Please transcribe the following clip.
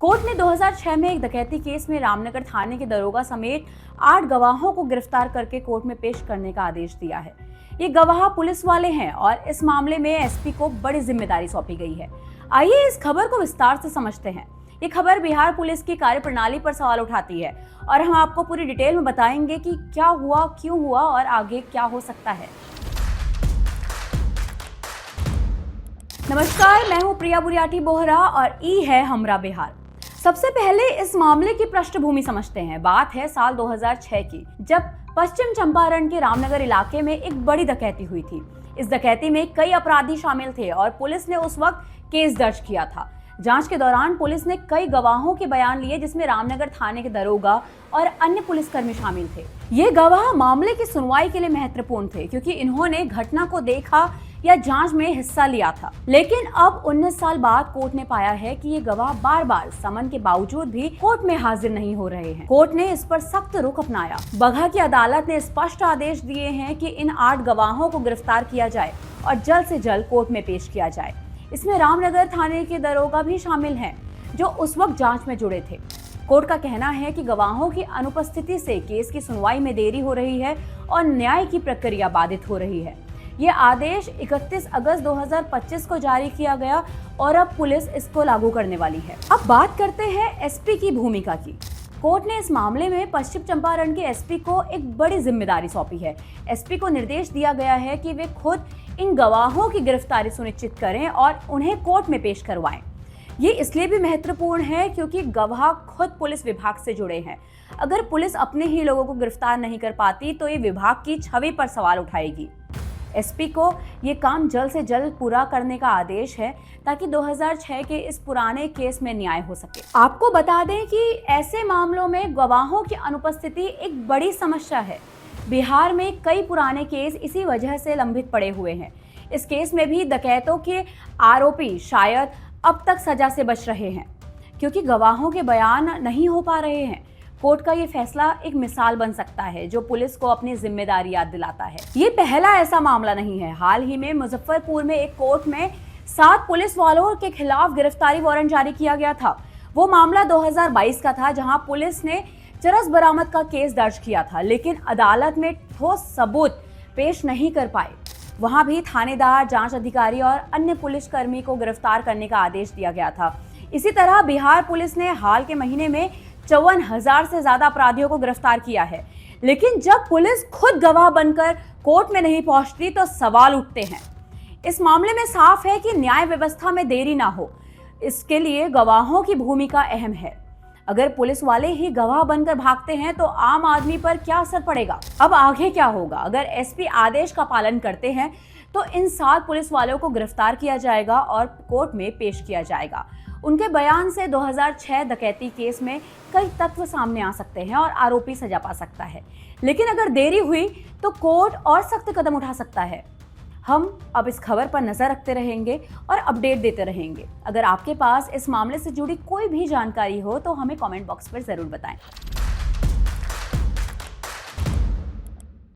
Court ने 2006 में एक डकैती केस में रामनगर थाने के दरोगा समेत 8 गवाहों को गिरफ्तार करके कोर्ट में पेश करने का आदेश दिया है। ये गवाह पुलिस वाले हैं और इस मामले में एसपी को बड़ी जिम्मेदारी सौंपी गई है। आइए इस खबर को विस्तार से समझते हैं। ये खबर बिहार पुलिस की कार्यप्रणाली पर सवाल उठाती है और हम आपको पूरी डिटेल में बताएंगे कि क्या हुआ, क्यों हुआ और आगे क्या हो सकता है। नमस्कार, मैं हूं प्रिया बुरियाटी बोहरा और ई है हमरा बिहार। सबसे पहले इस मामले की पृष्ठभूमि समझते हैं। बात है साल 2006 की, जब पश्चिम चंपारण के रामनगर इलाके में एक बड़ी डकैती हुई थी। इस डकैती में कई अपराधी शामिल थे और पुलिस ने उस वक्त केस दर्ज किया था। जांच के दौरान पुलिस ने कई गवाहों के बयान लिए, जिसमें रामनगर थाने के दरोगा और अन्य पुलिसकर्मी शामिल थे। ये गवाह मामले की सुनवाई के लिए महत्वपूर्ण थे क्योंकि इन्होंने घटना को देखा या जांच में हिस्सा लिया था। लेकिन अब 19 साल बाद कोर्ट ने पाया है कि ये गवाह बार बार समन के बावजूद भी कोर्ट में हाजिर नहीं हो रहे हैं। कोर्ट ने इस पर सख्त रुख अपनाया। बगहा की अदालत ने स्पष्ट आदेश दिए हैं कि इन 8 गवाहों को गिरफ्तार किया जाए और जल्द से जल्द कोर्ट में पेश किया जाए। इसमें रामनगर थाने के दरोगा भी शामिल हैं, जो उस वक्त जांच में जुड़े थे। कोर्ट का कहना है कि गवाहों की अनुपस्थिति से केस की सुनवाई में देरी हो रही है और न्याय की प्रक्रिया बाधित हो रही है। ये आदेश 31 अगस्त 2025 को जारी किया गया और अब पुलिस इसको लागू करने वाली है। अब बात करते हैं एसपी की भूमिका की। कोर्ट ने इस मामले में पश्चिम चंपारण के एसपी को एक बड़ी जिम्मेदारी सौंपी है। एसपी को निर्देश दिया गया है कि वे खुद इन गवाहों की गिरफ्तारी सुनिश्चित करें और उन्हें कोर्ट में पेश करवाएं। ये इसलिए भी महत्वपूर्ण है क्योंकि गवाह खुद पुलिस विभाग से जुड़े हैं। अगर पुलिस अपने ही लोगों को गिरफ्तार नहीं कर पाती तो ये विभाग की छवि पर सवाल उठाएगी। एसपी को ये काम जल्द से जल्द पूरा करने का आदेश है ताकि 2006 के इस पुराने केस में न्याय हो सके। आपको बता दें कि ऐसे मामलों में गवाहों की अनुपस्थिति एक बड़ी समस्या है। बिहार में कई पुराने केस इसी वजह से लंबित पड़े हुए हैं। इस केस में भी डकैतों के आरोपी शायद अब तक सजा से बच रहे हैं क्योंकि गवाहों के बयान नहीं हो पा रहे हैं। कोर्ट का ये फैसला एक मिसाल बन सकता है जो पुलिस को अपनी जिम्मेदारी याद दिलाता है। ये पहला ऐसा मामला नहीं है। हाल ही में मुजफ्फरपुर में एक कोर्ट में 7 पुलिस वालों के खिलाफ गिरफ्तारी वारंट जारी किया गया था। वो मामला 2022 का था, जहां पुलिस ने चरस बरामद का केस दर्ज किया था, लेकिन अदालत में ठोस सबूत पेश नहीं कर पाए। वहां भी थानेदार, जांच अधिकारी और अन्य पुलिसकर्मी को गिरफ्तार करने का आदेश दिया गया था। इसी तरह बिहार पुलिस ने हाल के महीने में 54,000 से ज्यादा अपराधियों को गिरफ्तार किया है, लेकिन जब पुलिस खुद गवाह बनकर कोर्ट में नहीं पहुंचती तो सवाल उठते हैं। इस मामले में साफ है कि न्याय व्यवस्था में देरी ना हो, इसके लिए गवाहों की भूमिका अहम है। अगर पुलिस वाले ही गवाह बनकर भागते हैं तो आम आदमी पर क्या असर पड़ेगा? अब आगे क्या होगा? अगर एसपी आदेश का पालन करते हैं तो इन 7 पुलिस वालों को गिरफ्तार किया जाएगा और कोर्ट में पेश किया जाएगा। उनके बयान से 2006 डकैती केस में कई तत्व सामने आ सकते हैं और आरोपी सजा पा सकता है। लेकिन अगर देरी हुई तो कोर्ट और सख्त कदम उठा सकता है। हम अब इस खबर पर नजर रखते रहेंगे और अपडेट देते रहेंगे। अगर आपके पास इस मामले से जुड़ी कोई भी जानकारी हो तो हमें कमेंट बॉक्स पर जरूर बताएं।